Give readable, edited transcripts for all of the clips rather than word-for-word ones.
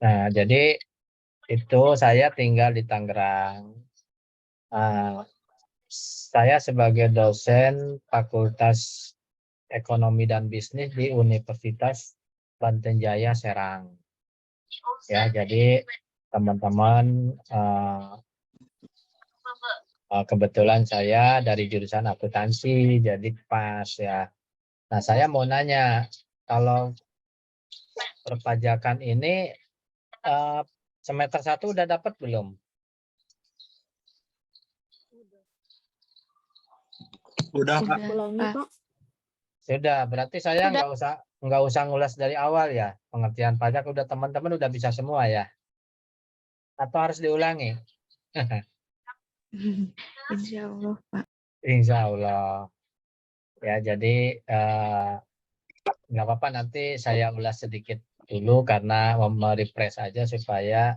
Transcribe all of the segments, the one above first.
Nah, jadi itu saya tinggal di Tangerang. Saya sebagai dosen Fakultas Ekonomi dan Bisnis di Universitas Banten Jaya Serang. Ya, jadi teman-teman kebetulan saya dari jurusan akuntansi, jadi pas ya. Nah, saya mau nanya, kalau perpajakan ini semester 1 udah dapat belum? Udah, Pak. Sudah, berarti saya nggak usah ngulas dari awal ya. Pengertian pajak udah teman-teman udah bisa semua ya. Atau harus diulangi? Insya Allah, Pak. Insya Allah. Ya, jadi nggak apa-apa, nanti saya ulas sedikit dulu karena merefresh aja supaya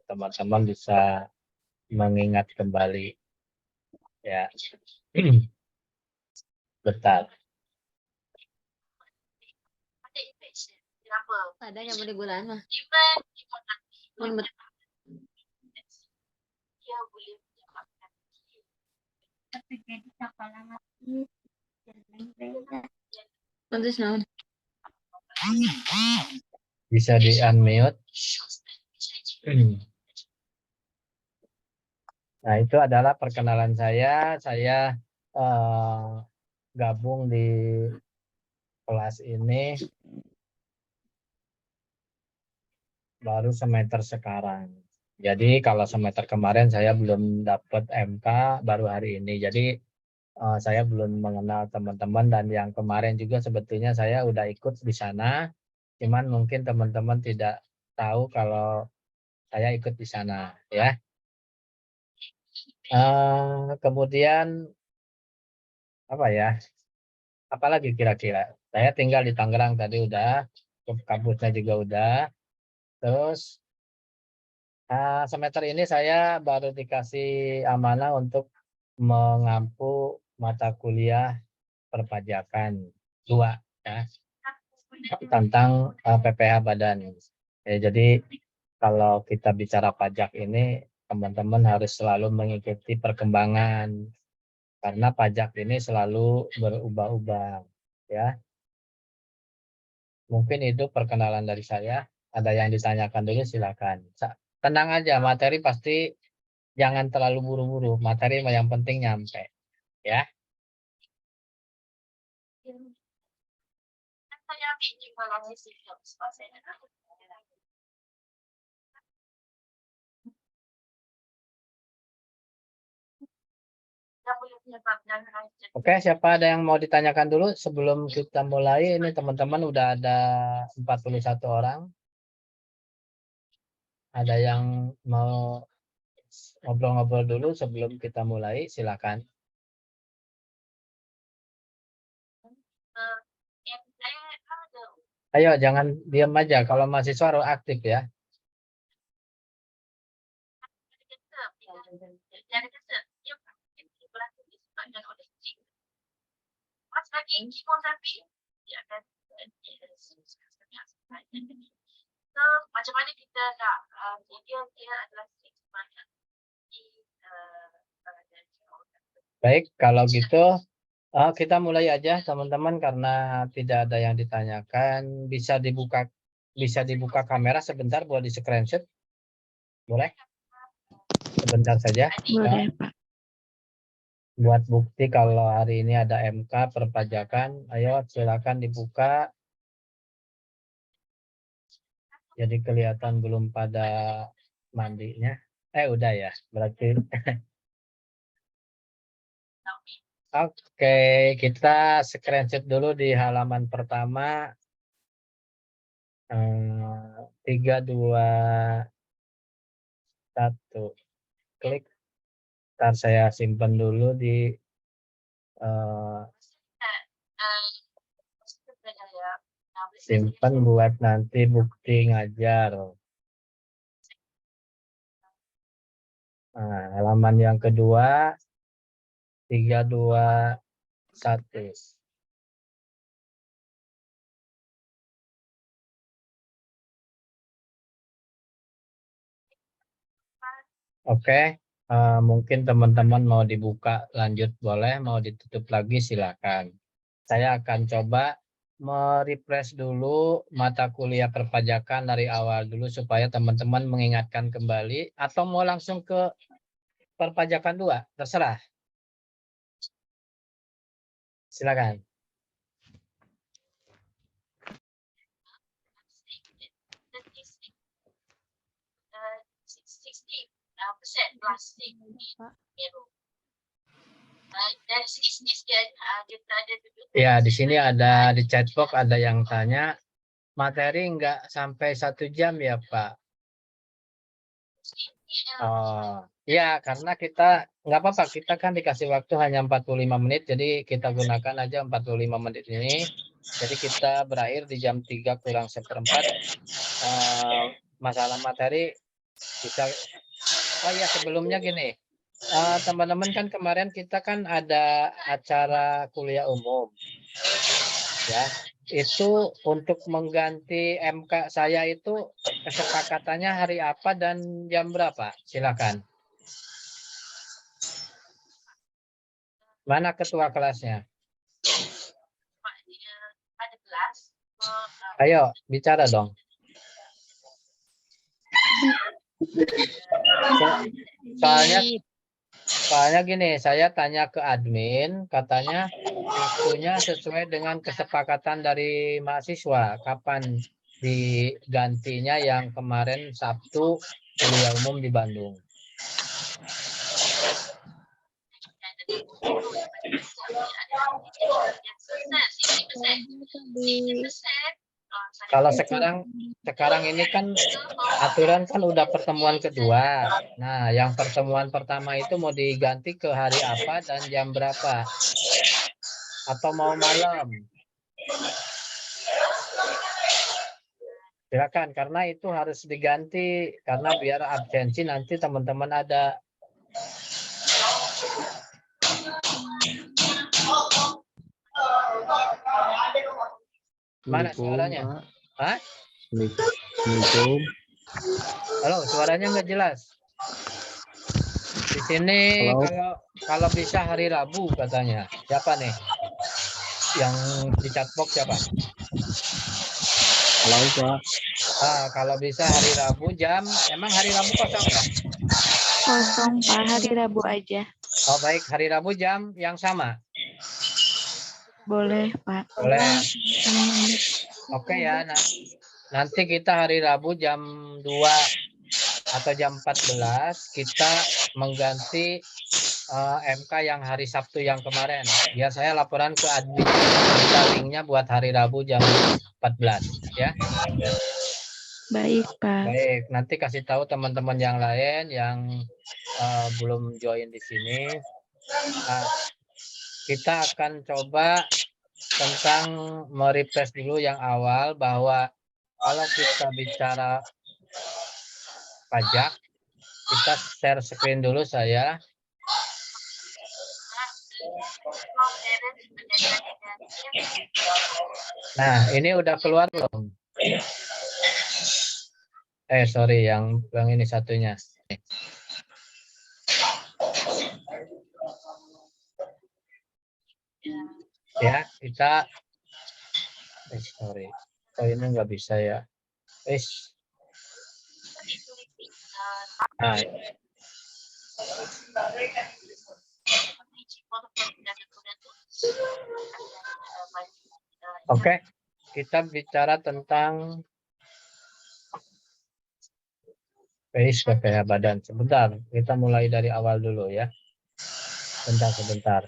teman-teman bisa mengingat kembali. Ya, bentar. Ada yang boleh bulan mah. Bisa di unmute. Nah, itu adalah perkenalan saya. Saya gabung di kelas ini baru semester sekarang. Jadi kalau semester kemarin saya belum dapat MK, baru hari ini. Jadi saya belum mengenal teman-teman, dan yang kemarin juga sebetulnya saya udah ikut di sana. Cuman mungkin teman-teman tidak tahu kalau saya ikut di sana, ya. Kemudian apa ya? Apalagi kira-kira? Saya tinggal di Tangerang tadi udah, kampusnya juga udah. Terus semester ini saya baru dikasih amanah untuk mengampu mata kuliah perpajakan 2 ya, tentang PPh Badan. Ya, jadi kalau kita bicara pajak ini, teman-teman harus selalu mengikuti perkembangan karena pajak ini selalu berubah-ubah ya. Mungkin itu perkenalan dari saya. Ada yang ditanyakan dulu silakan. Tenang aja, materi pasti jangan terlalu buru-buru. Materi yang penting nyampe ya. Oke, siapa ada yang mau ditanyakan dulu sebelum kita mulai? Ini teman-teman udah ada 41 orang. Ada yang mau ngobrol-ngobrol dulu sebelum kita mulai? Silakan. Ayo, jangan diam aja. Kalau mahasiswa harus aktif ya. Macam mana kita nak dia adalah Baik, kalau gitu kita mulai aja teman-teman, karena tidak ada yang ditanyakan. Bisa dibuka kamera sebentar buat di screenshot. Boleh? Sebentar saja. Boleh, Pak. Buat bukti kalau hari ini ada MK perpajakan. Ayo silakan dibuka. Jadi kelihatan belum pada mandinya. Udah ya, berarti. Oke, kita screenshot dulu di halaman pertama. 3, 2, 1. Klik. Ntar saya simpan dulu di simpan buat nanti bukti ngajar. Nah, halaman yang kedua, 3, 2, 1. Oke, mungkin teman-teman mau dibuka lanjut boleh, mau ditutup lagi silakan. Saya akan coba merefresh dulu mata kuliah perpajakan dari awal dulu supaya teman-teman mengingatkan kembali atau mau langsung ke perpajakan 2, terserah. Silakan. Persen plastik di Peru. Dari segi sekian kita ada Ya, di sini ada di chatbox ada yang tanya materi nggak sampai 1 jam ya Pak? Oh, ya karena kita nggak apa-apa, kita kan dikasih waktu hanya 45 menit, jadi kita gunakan aja 45 menit ini. Jadi kita berakhir di jam 3 kurang seperempat. Masalah materi bisa, oh ya sebelumnya gini, teman-teman kan kemarin kita kan ada acara kuliah umum, ya. Itu untuk mengganti MK saya itu kesepakatannya hari apa dan jam berapa? Silakan. Mana ketua kelasnya? ada kelas. Ayo bicara dong. Soalnya gini, saya tanya ke admin, katanya waktunya sesuai dengan kesepakatan dari mahasiswa. Kapan digantinya yang kemarin Sabtu kuliah umum di Bandung. Kalau sekarang ini kan aturan kan udah pertemuan kedua. Nah, yang pertemuan pertama itu mau diganti ke hari apa dan jam berapa? Atau mau malam? Silakan, karena itu harus diganti karena biar absensi nanti teman-teman ada. Mana suaranya? Hah? Assalamualaikum. Halo, suaranya nggak jelas. Di sini kalau bisa hari Rabu katanya. Siapa nih? Yang di chatbox siapa? Halo Pak. Kalau bisa hari Rabu jam, emang hari Rabu kosong nggak? Kosong Pak, hari Rabu aja. Oh baik, hari Rabu jam yang sama. Boleh Pak. Boleh. Oke ya, nanti kita hari Rabu jam 2 atau jam 14 kita mengganti MK yang hari Sabtu yang kemarin. Biar saya laporan ke admin, minta linknya buat hari Rabu jam 14 ya. Baik Pak. Baik, nanti kasih tahu teman-teman yang lain yang belum join di sini. Kita akan coba tentang merefresh dulu yang awal bahwa kalau kita bicara pajak, kita share screen dulu saya. Nah, ini udah keluar belum? Sorry, yang ini satunya. Ya, kita sorry. Oh, ini nggak bisa ya. Nah, oke, kita bicara tentang PPh badan. Sebentar, kita mulai dari awal dulu ya. Sebentar.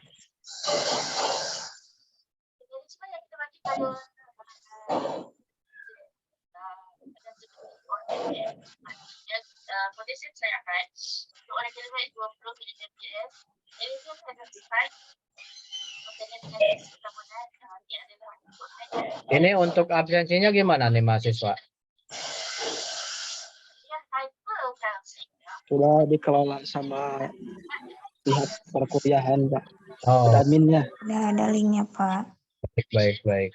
Kondisi saya kan, untuk orang kira 20 mps, ini pun saya certified. Ini untuk absensinya gimana nih mahasiswa? Sudah dikelola sama pihak perkuliahan Pak. Oh, Adminnya. Udah ada linknya Pak. baik.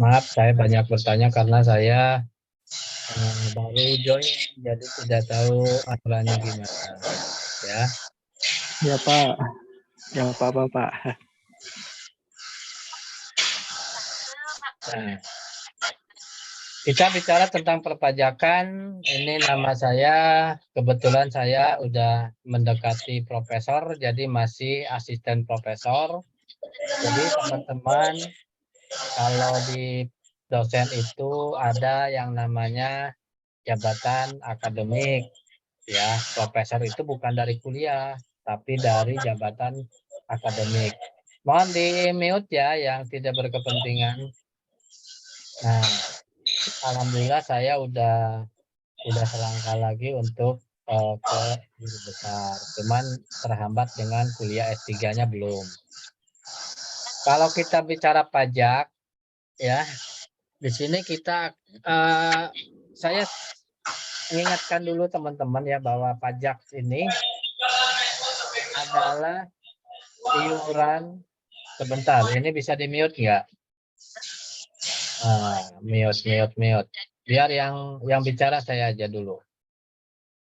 Maaf, saya banyak bertanya karena saya baru join, jadi tidak tahu aturannya gimana. Ya, Ya Pak, ya apa-apa Pak. nah, kita bicara tentang perpajakan. Ini nama saya, kebetulan saya udah mendekati profesor, jadi masih asisten profesor. Jadi teman-teman, kalau di dosen itu ada yang namanya jabatan akademik, ya. Profesor itu bukan dari kuliah, tapi dari jabatan akademik. Mohon di mute ya yang tidak berkepentingan. Nah, alhamdulillah saya udah selangkah lagi untuk ke guru besar. Cuman terhambat dengan kuliah S3-nya belum. Kalau kita bicara pajak, ya, di sini kita saya mengingatkan dulu teman-teman ya bahwa pajak ini adalah iuran. Sebentar, ini bisa di mute nggak? Mute. Biar yang bicara saya aja dulu.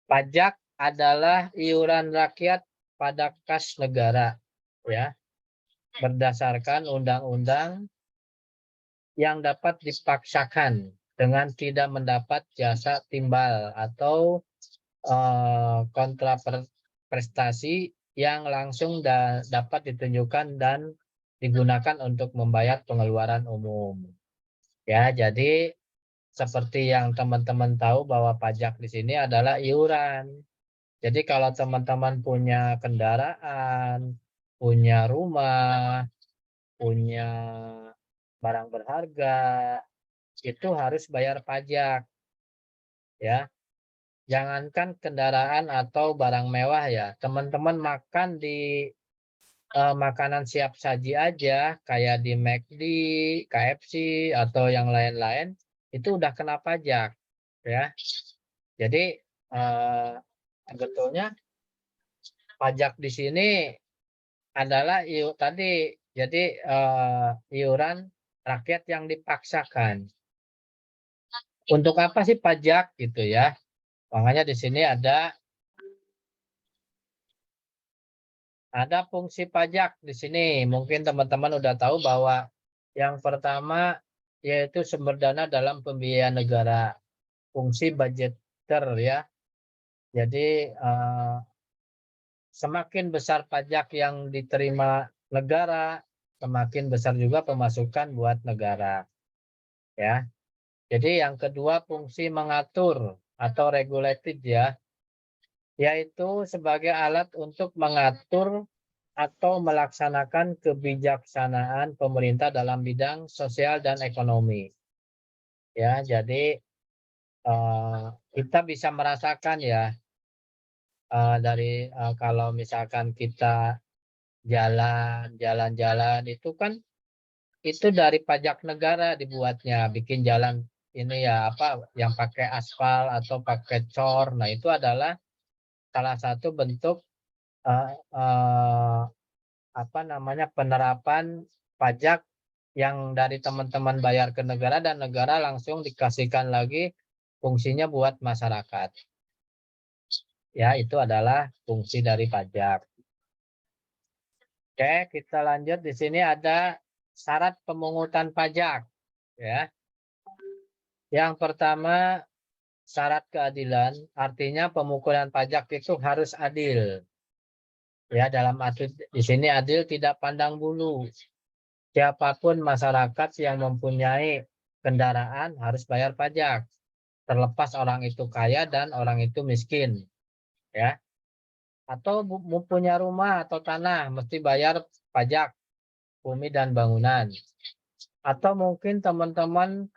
Pajak adalah iuran rakyat pada kas negara, ya, berdasarkan undang-undang yang dapat dipaksakan dengan tidak mendapat jasa timbal atau kontra prestasi yang langsung dapat ditunjukkan dan digunakan untuk membayar pengeluaran umum. Ya, jadi seperti yang teman-teman tahu bahwa pajak di sini adalah iuran. Jadi kalau teman-teman punya kendaraan, punya rumah, punya barang berharga, itu harus bayar pajak, ya. Jangankan kendaraan atau barang mewah ya, teman-teman makan di makanan siap saji aja, kayak di McD, KFC, atau yang lain-lain, itu udah kena pajak, ya. Jadi sebetulnya pajak di sini adalah tadi, jadi iuran rakyat yang dipaksakan. Untuk apa sih pajak gitu ya? Makanya di sini ada fungsi pajak di sini. Mungkin teman-teman udah tahu bahwa yang pertama yaitu sumber dana dalam pembiayaan negara, fungsi budgeter ya. Jadi semakin besar pajak yang diterima negara, semakin besar juga pemasukan buat negara. Ya. Jadi yang kedua fungsi mengatur atau regulated ya, yaitu sebagai alat untuk mengatur atau melaksanakan kebijaksanaan pemerintah dalam bidang sosial dan ekonomi. Ya, jadi kita bisa merasakan ya dari kalau misalkan kita jalan-jalan itu kan itu dari pajak negara dibuatnya, bikin jalan ini ya apa yang pakai aspal atau pakai cor. Nah, itu adalah salah satu bentuk apa namanya penerapan pajak yang dari teman-teman bayar ke negara dan negara langsung dikasihkan lagi fungsinya buat masyarakat. Ya, itu adalah fungsi dari pajak. Oke, kita lanjut. Di sini ada syarat pemungutan pajak. Ya. Yang pertama, syarat keadilan, artinya pemungutan pajak itu harus adil. Ya, dalam arti di sini adil tidak pandang bulu. Siapapun masyarakat yang mempunyai kendaraan harus bayar pajak, terlepas orang itu kaya dan orang itu miskin, ya. Atau punya rumah atau tanah mesti bayar pajak bumi dan bangunan. Atau mungkin teman-teman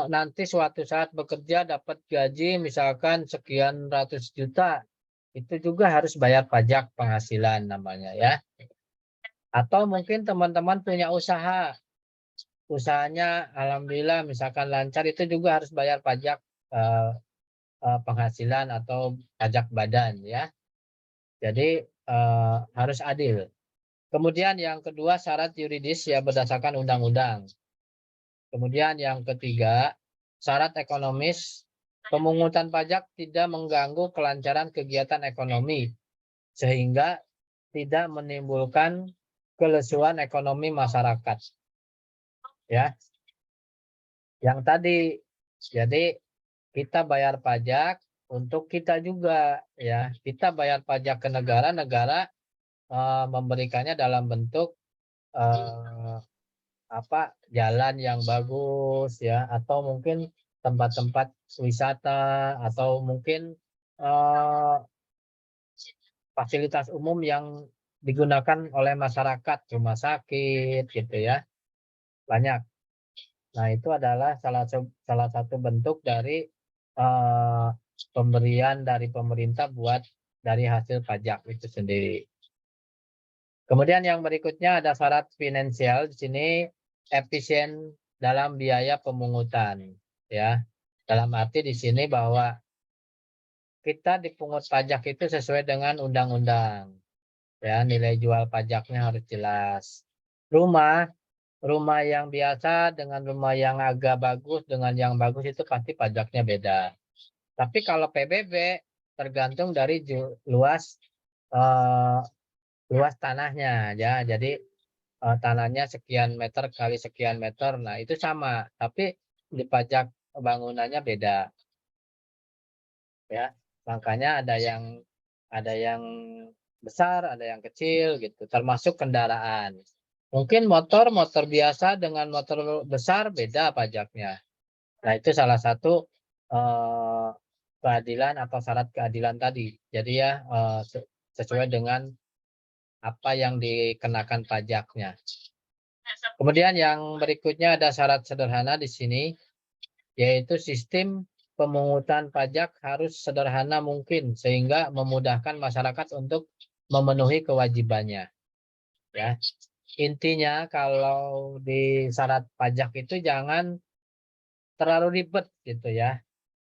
nanti suatu saat bekerja dapat gaji misalkan sekian ratus juta, itu juga harus bayar pajak penghasilan namanya ya. Atau mungkin teman-teman punya usaha, usahanya alhamdulillah misalkan lancar, itu juga harus bayar pajak penghasilan atau pajak badan ya. Jadi harus adil. Kemudian yang kedua syarat yuridis ya berdasarkan undang-undang. Kemudian yang ketiga syarat ekonomis, pemungutan pajak tidak mengganggu kelancaran kegiatan ekonomi, sehingga tidak menimbulkan kelesuan ekonomi masyarakat. Ya, yang tadi, jadi kita bayar pajak untuk kita juga, ya. Kita bayar pajak ke negara, negara memberikannya dalam bentuk jalan yang bagus, ya, atau mungkin tempat-tempat wisata, atau mungkin fasilitas umum yang digunakan oleh masyarakat, rumah sakit, gitu ya, banyak. Nah, itu adalah salah satu bentuk dari pemberian dari pemerintah buat dari hasil pajak itu sendiri. Kemudian yang berikutnya ada syarat finansial. Di sini efisien dalam biaya pemungutan, ya. Dalam arti di sini bahwa kita dipungut pajak itu sesuai dengan undang-undang, ya. Nilai jual pajaknya harus jelas. Rumah yang biasa dengan rumah yang agak bagus dengan yang bagus itu pasti pajaknya beda. Tapi kalau PBB tergantung dari luas tanahnya, ya. Jadi tanahnya sekian meter kali sekian meter, nah itu sama, tapi di pajak bangunannya beda, ya. Makanya ada yang besar, ada yang kecil gitu, termasuk kendaraan. Mungkin motor biasa dengan motor besar beda pajaknya. Nah, itu salah satu keadilan atau syarat keadilan tadi. Jadi ya sesuai dengan apa yang dikenakan pajaknya. Kemudian yang berikutnya ada syarat sederhana di sini, yaitu sistem pemungutan pajak harus sederhana mungkin sehingga memudahkan masyarakat untuk memenuhi kewajibannya. Ya. Intinya kalau di syarat pajak itu jangan terlalu ribet gitu ya.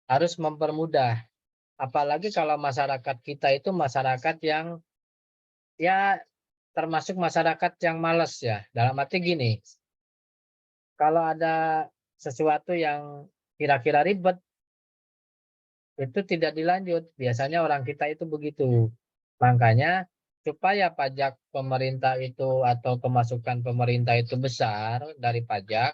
Harus mempermudah. Apalagi kalau masyarakat kita itu masyarakat yang ya termasuk masyarakat yang malas, ya. Dalam arti gini, kalau ada sesuatu yang kira-kira ribet, itu tidak dilanjut. Biasanya orang kita itu begitu. Makanya supaya pajak pemerintah itu atau pemasukan pemerintah itu besar dari pajak,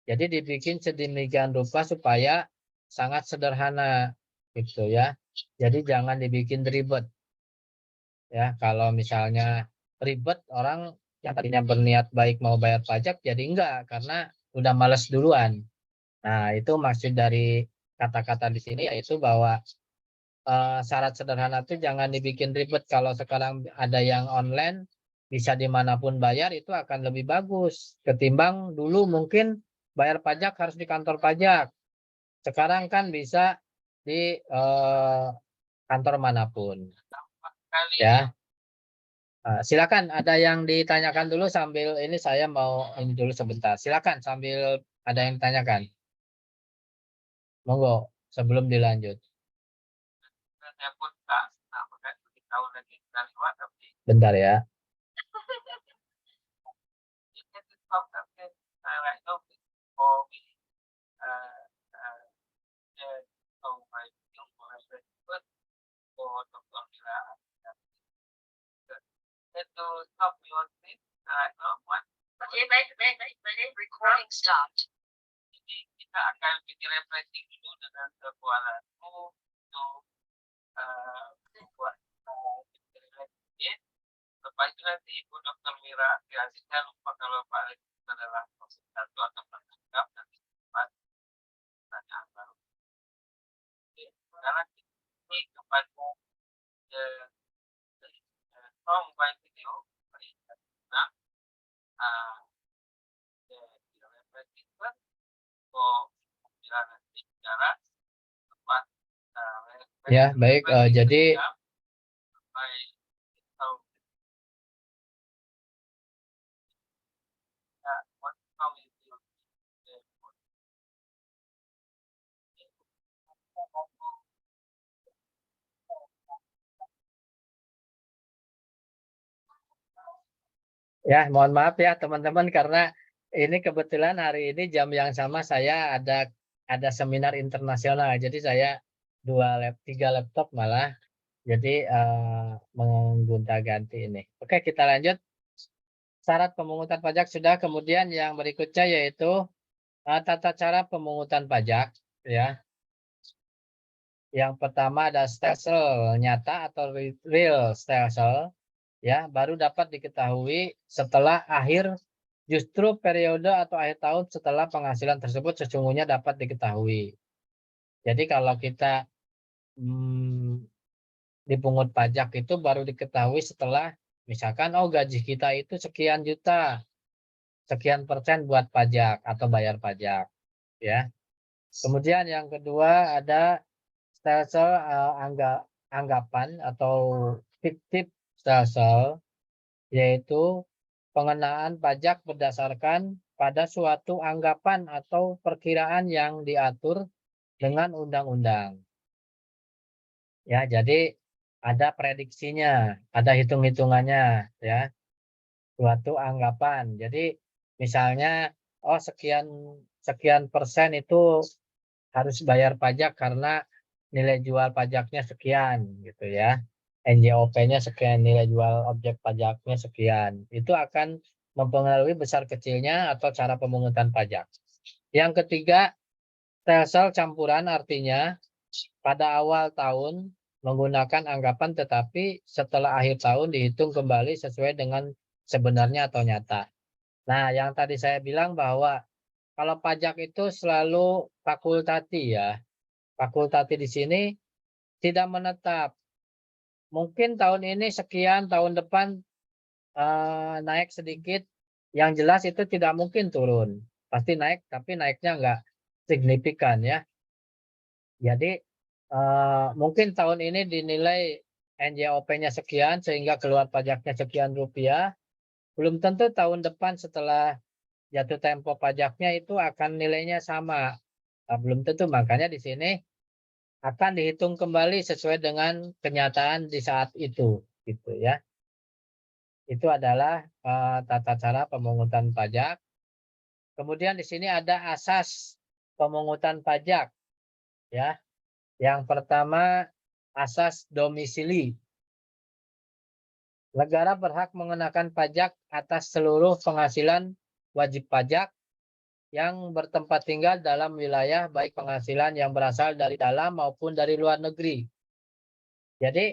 jadi dibikin sedemikian rupa supaya sangat sederhana gitu ya. Jadi jangan dibikin ribet. Ya, kalau misalnya ribet, orang yang tadinya berniat baik mau bayar pajak jadi enggak karena udah males duluan. Nah, itu maksud dari kata-kata di sini yaitu bahwa syarat sederhana itu jangan dibikin ribet. Kalau sekarang ada yang online bisa dimanapun bayar, itu akan lebih bagus ketimbang dulu mungkin bayar pajak harus di kantor pajak. Sekarang kan bisa di kantor manapun. Ya. Silakan ada yang ditanyakan dulu sambil ini saya mau ini dulu sebentar. Silakan sambil ada yang ditanyakan. Monggo sebelum dilanjut. Bentar ya. Oke, baik. Recording stopped. Jadi kita akan bikin refreshing dulu dengan sebuah lagu untuk buat lepas itu nanti Ibu Dr. Mira saya lupa kalau Pak Alex adalah satu atau penangkap nanti cepat pertanyaan baru. Sekarang ini kepada song by video nah Ya, baik. Jadi ya, mohon maaf ya teman-teman karena ini kebetulan hari ini jam yang sama saya ada ada seminar internasional. Jadi saya 3 laptop malah. Jadi menggonta-ganti ini. Oke, kita lanjut. Syarat pemungutan pajak sudah. Kemudian yang berikutnya yaitu tata cara pemungutan pajak, ya. Yang pertama ada stelsel nyata atau real stelsel, ya, baru dapat diketahui setelah justru periode atau akhir tahun setelah penghasilan tersebut sesungguhnya dapat diketahui. Jadi kalau kita dipungut pajak itu baru diketahui setelah misalkan gaji kita itu sekian juta, sekian persen buat pajak atau bayar pajak, ya. Kemudian yang kedua ada stelsel anggapan atau fiktif stelsel, yaitu pengenaan pajak berdasarkan pada suatu anggapan atau perkiraan yang diatur dengan undang-undang. Ya, jadi ada prediksinya, ada hitung-hitungannya, ya. Suatu anggapan. Jadi misalnya sekian persen itu harus bayar pajak karena nilai jual pajaknya sekian gitu ya. NJOP-nya sekian, nilai jual objek pajaknya sekian. Itu akan mempengaruhi besar kecilnya atau cara pemungutan pajak. Yang ketiga, stelsel campuran, artinya pada awal tahun menggunakan anggapan tetapi setelah akhir tahun dihitung kembali sesuai dengan sebenarnya atau nyata. Nah, yang tadi saya bilang bahwa kalau pajak itu selalu fakultatif, ya. Fakultatif di sini tidak menetap. Mungkin tahun ini sekian, tahun depan naik sedikit. Yang jelas itu tidak mungkin turun. Pasti naik, tapi naiknya enggak signifikan, ya. Jadi mungkin tahun ini dinilai NJOP-nya sekian sehingga keluar pajaknya sekian rupiah. Belum tentu tahun depan setelah jatuh tempo pajaknya itu akan nilainya sama. Belum tentu, makanya di sini akan dihitung kembali sesuai dengan kenyataan di saat itu, gitu ya. Itu adalah tata cara pemungutan pajak. Kemudian di sini ada asas pemungutan pajak, ya. Yang pertama asas domisili. Negara berhak mengenakan pajak atas seluruh penghasilan wajib pajak yang bertempat tinggal dalam wilayah baik penghasilan yang berasal dari dalam maupun dari luar negeri. Jadi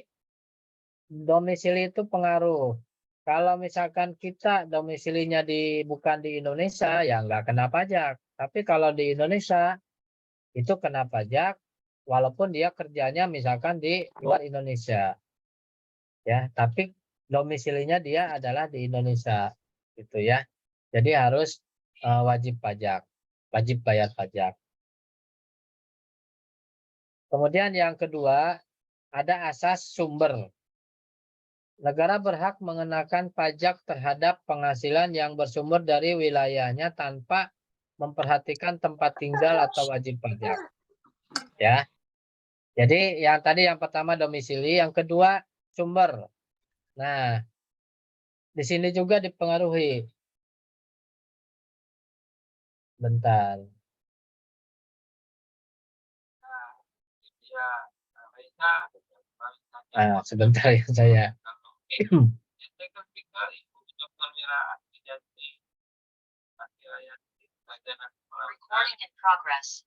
domisili itu pengaruh. Kalau misalkan kita domisilinya bukan di Indonesia, ya nggak kena pajak. Tapi kalau di Indonesia itu kena pajak, walaupun dia kerjanya misalkan di luar Indonesia, ya. Tapi domisilinya dia adalah di Indonesia, gitu ya. Jadi harus wajib pajak, wajib bayar pajak. Kemudian yang kedua ada asas sumber. Negara berhak mengenakan pajak terhadap penghasilan yang bersumber dari wilayahnya tanpa memperhatikan tempat tinggal atau wajib pajak. Ya. Jadi yang pertama domisili, yang kedua sumber. Nah, di sini juga dipengaruhi. Bentar. Sebentar ya saya. Recording in progress.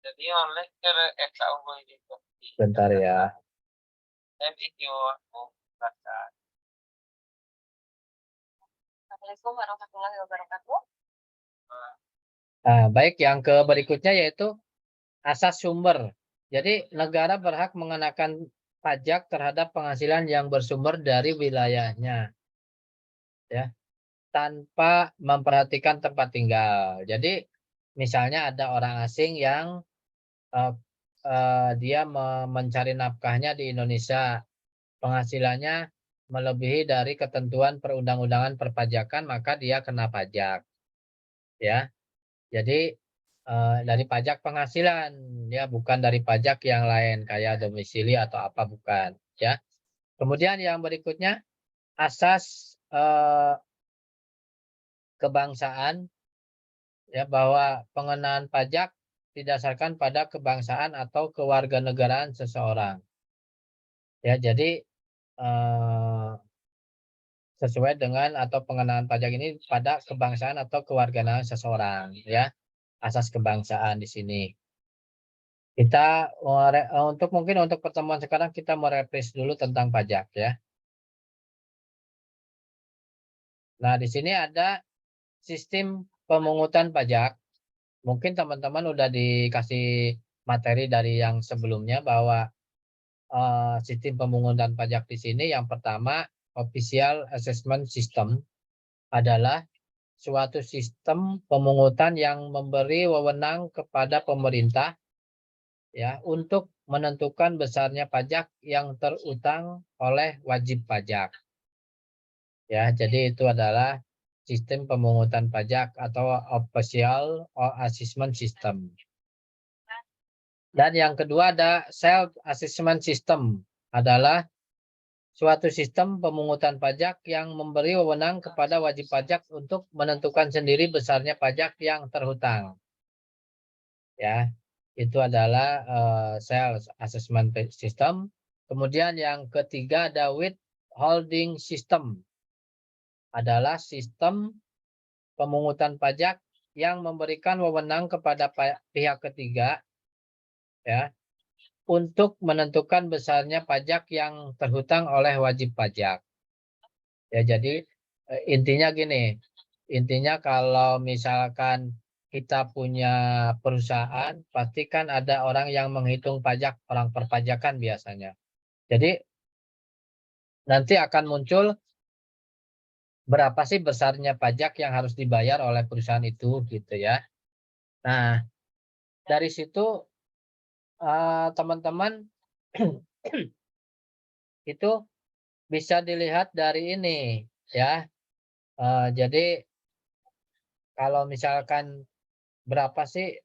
Jadi oleh Bentar ya. Assalamualaikum warahmatullahi wabarakatuh. Baik, yang ke berikutnya yaitu asas sumber. Jadi negara berhak mengenakan pajak terhadap penghasilan yang bersumber dari wilayahnya, ya, tanpa memperhatikan tempat tinggal. Jadi misalnya ada orang asing yang dia mencari nafkahnya di Indonesia, penghasilannya melebihi dari ketentuan perundang-undangan perpajakan, maka dia kena pajak, ya. Jadi dari pajak penghasilan, ya, bukan dari pajak yang lain kayak domisili atau apa, bukan, ya. Kemudian yang berikutnya asas kebangsaan, ya, bahwa pengenaan pajak didasarkan pada kebangsaan atau kewarganegaraan seseorang. Ya, jadi sesuai dengan atau pengenaan pajak ini pada kebangsaan atau kewarganegaraan seseorang, ya, asas kebangsaan di sini. Kita mungkin untuk pertemuan sekarang kita mau refresh dulu tentang pajak, ya. Nah, di sini ada sistem pemungutan pajak. Mungkin teman-teman udah dikasih materi dari yang sebelumnya bahwa sistem pemungutan pajak di sini yang pertama official assessment system adalah suatu sistem pemungutan yang memberi wewenang kepada pemerintah, ya, untuk menentukan besarnya pajak yang terutang oleh wajib pajak. Ya, jadi itu adalah sistem pemungutan pajak atau official assessment system. Dan yang kedua ada self assessment system, adalah suatu sistem pemungutan pajak yang memberi wewenang kepada wajib pajak untuk menentukan sendiri besarnya pajak yang terhutang. Ya, itu adalah self assessment system. Kemudian yang ketiga ada withholding system, adalah sistem pemungutan pajak yang memberikan wewenang kepada pihak ketiga, ya, untuk menentukan besarnya pajak yang terhutang oleh wajib pajak. Ya, jadi intinya gini, intinya kalau misalkan kita punya perusahaan, pastikan ada orang yang menghitung pajak, orang perpajakan biasanya. Jadi nanti akan muncul berapa sih besarnya pajak yang harus dibayar oleh perusahaan itu, gitu ya. Nah, dari situ teman-teman itu bisa dilihat dari ini, ya. Jadi kalau misalkan berapa sih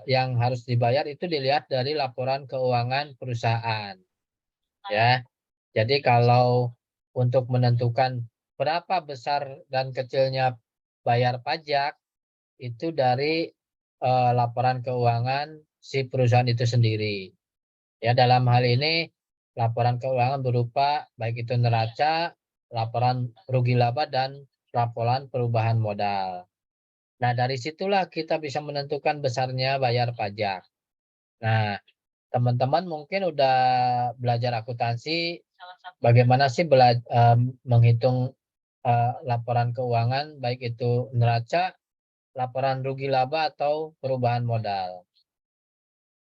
yang harus dibayar itu dilihat dari laporan keuangan perusahaan, ya. Jadi kalau untuk menentukan berapa besar dan kecilnya bayar pajak itu dari laporan keuangan si perusahaan itu sendiri. Ya, dalam hal ini laporan keuangan berupa baik itu neraca, laporan rugi laba dan laporan perubahan modal. Nah, dari situlah kita bisa menentukan besarnya bayar pajak. Nah, teman-teman mungkin udah belajar akuntansi, bagaimana sih menghitung laporan keuangan, baik itu neraca, laporan rugi laba, atau perubahan modal.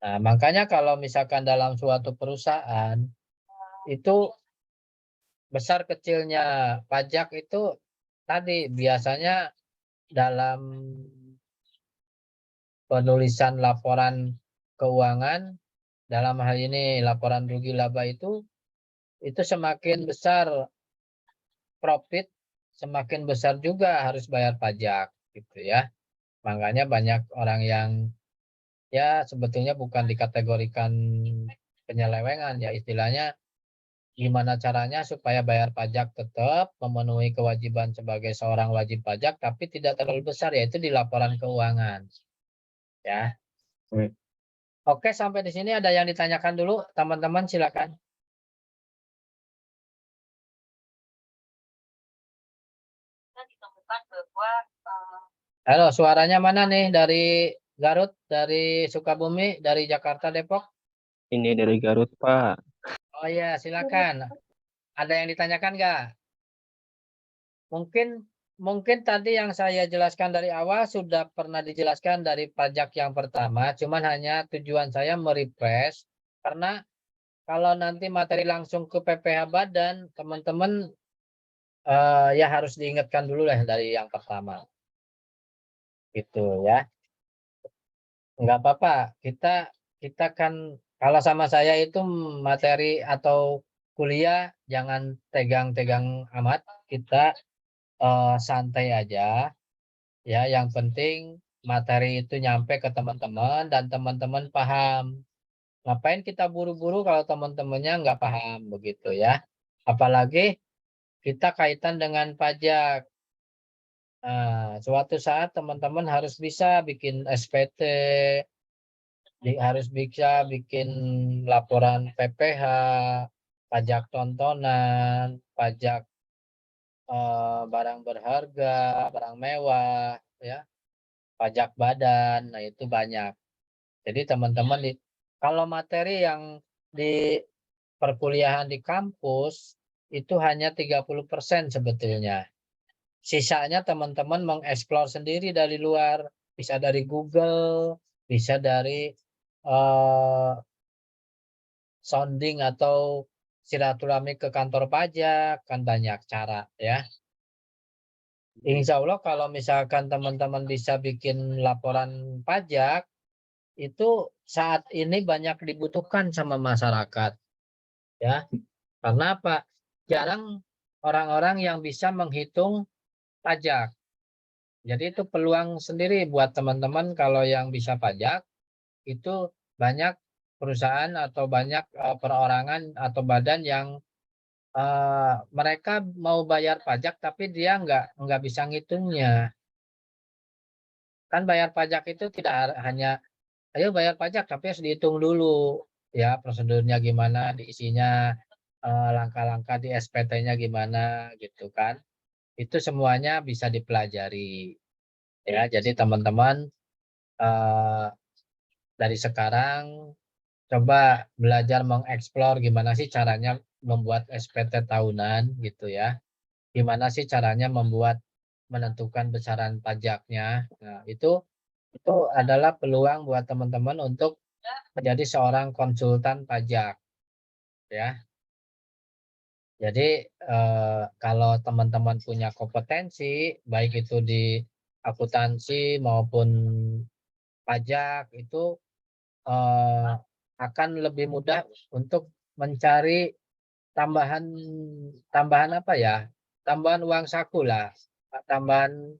Nah, makanya kalau misalkan dalam suatu perusahaan, itu besar kecilnya pajak itu tadi biasanya dalam penulisan laporan keuangan, dalam hal ini laporan rugi laba itu semakin besar profit, semakin besar juga harus bayar pajak, gitu ya. Makanya banyak orang yang ya sebetulnya bukan dikategorikan penyelewengan, ya istilahnya gimana caranya supaya bayar pajak tetap memenuhi kewajiban sebagai seorang wajib pajak tapi tidak terlalu besar, yaitu di laporan keuangan, ya. Oke, sampai di sini ada yang ditanyakan dulu, teman-teman silakan. Kita ditemukan bahwa Halo, suaranya mana nih? Dari Garut, dari Sukabumi, dari Jakarta, Depok? Ini dari Garut, Pak. Oh iya, silakan. Ada yang ditanyakan nggak? Mungkin tadi yang saya jelaskan dari awal sudah pernah dijelaskan dari pajak yang pertama, cuman hanya tujuan saya merefresh karena kalau nanti materi langsung ke PPh Badan, teman-teman ya harus diingatkan dulu lah dari yang pertama. Gitu ya. Nggak apa-apa, kita kan kalau sama saya itu materi atau kuliah jangan tegang-tegang amat, kita santai aja, ya. Yang penting materi itu nyampe ke teman-teman dan teman-teman paham. Ngapain kita buru-buru kalau teman-temannya nggak paham, begitu ya. Apalagi kita kaitan dengan pajak. Nah, suatu saat teman-teman harus bisa bikin SPT, harus bisa bikin laporan PPh, pajak tontonan, pajak barang berharga, barang mewah, ya, pajak badan. Nah, itu banyak. Jadi teman-teman kalau materi yang di perkuliahan di kampus itu hanya 30% sebetulnya. Sisanya teman-teman mengeksplor sendiri dari luar, bisa dari Google, bisa dari sounding atau silaturahmi ke kantor pajak, kan banyak cara ya. Insya Allah kalau misalkan teman-teman bisa bikin laporan pajak, itu saat ini banyak dibutuhkan sama masyarakat ya. Karena apa? Jarang orang-orang yang bisa menghitung pajak. Jadi itu peluang sendiri buat teman-teman kalau yang bisa pajak, itu banyak perusahaan atau banyak perorangan atau badan yang mereka mau bayar pajak tapi dia nggak bisa ngitungnya. Kan bayar pajak itu tidak hanya ayo bayar pajak tapi harus dihitung dulu ya prosedurnya gimana, diisinya langkah-langkah di SPT-nya gimana gitu kan. Itu semuanya bisa dipelajari ya. Jadi teman-teman dari sekarang coba belajar mengeksplor gimana sih caranya membuat SPT tahunan gitu ya. Gimana sih caranya menentukan besaran pajaknya. Nah, itu adalah peluang buat teman-teman untuk menjadi seorang konsultan pajak ya. Jadi kalau teman-teman punya kompetensi baik itu di akuntansi maupun pajak itu akan lebih mudah untuk mencari tambahan tambahan apa ya? Tambahan uang saku lah, tambahan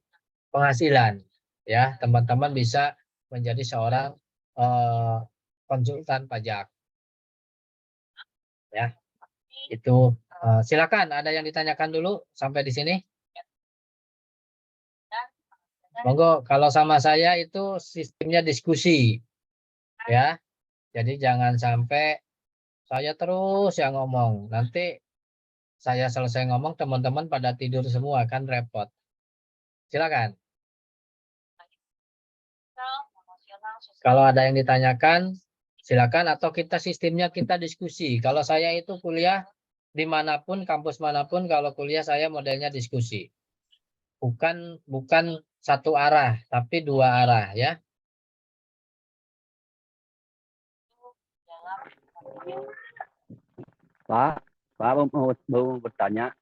penghasilan ya. Teman-teman bisa menjadi seorang eh, konsultan pajak ya. Itu silakan ada yang ditanyakan dulu sampai di sini. Monggo, kalau sama saya itu sistemnya diskusi ya. Jadi jangan sampai saya terus yang ngomong. Nanti saya selesai ngomong teman-teman pada tidur semua kan repot. Silakan. Kalau ada yang ditanyakan silakan atau kita sistemnya kita diskusi. Kalau saya itu kuliah dimanapun, kampus manapun, kalau kuliah saya modelnya diskusi. Bukan satu arah, tapi dua arah ya. Pak mau bertanya.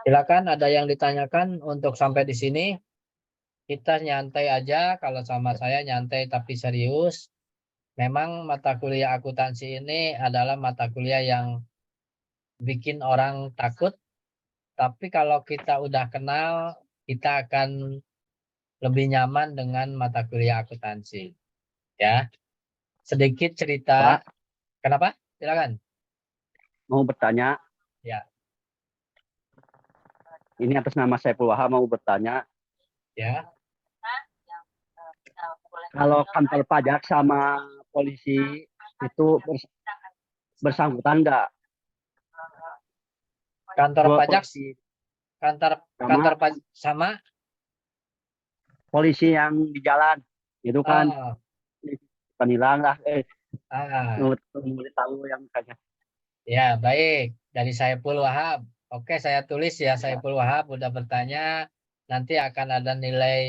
Silakan ada yang ditanyakan untuk sampai di sini. Kita nyantai aja, kalau sama saya nyantai tapi serius. Memang mata kuliah akuntansi ini adalah mata kuliah yang bikin orang takut, tapi kalau kita udah kenal, kita akan lebih nyaman dengan mata kuliah akuntansi. Ya, sedikit cerita. Pak, Kenapa? Silakan. mau bertanya. Ya, Ini atas nama Saiful Wahab mau bertanya. ya. Kalau kantor pajak sama polisi itu bersangkutan nggak? Kantor Dua pajak, polisi kantor pajak sama. polisi yang di jalan itu kan Oh, penilang lah. ah, Mulai tahu yang kayaknya. ya baik. Dari Saiful Wahab. Oke, saya tulis ya Saiful Wahab udah bertanya. Nanti akan ada nilai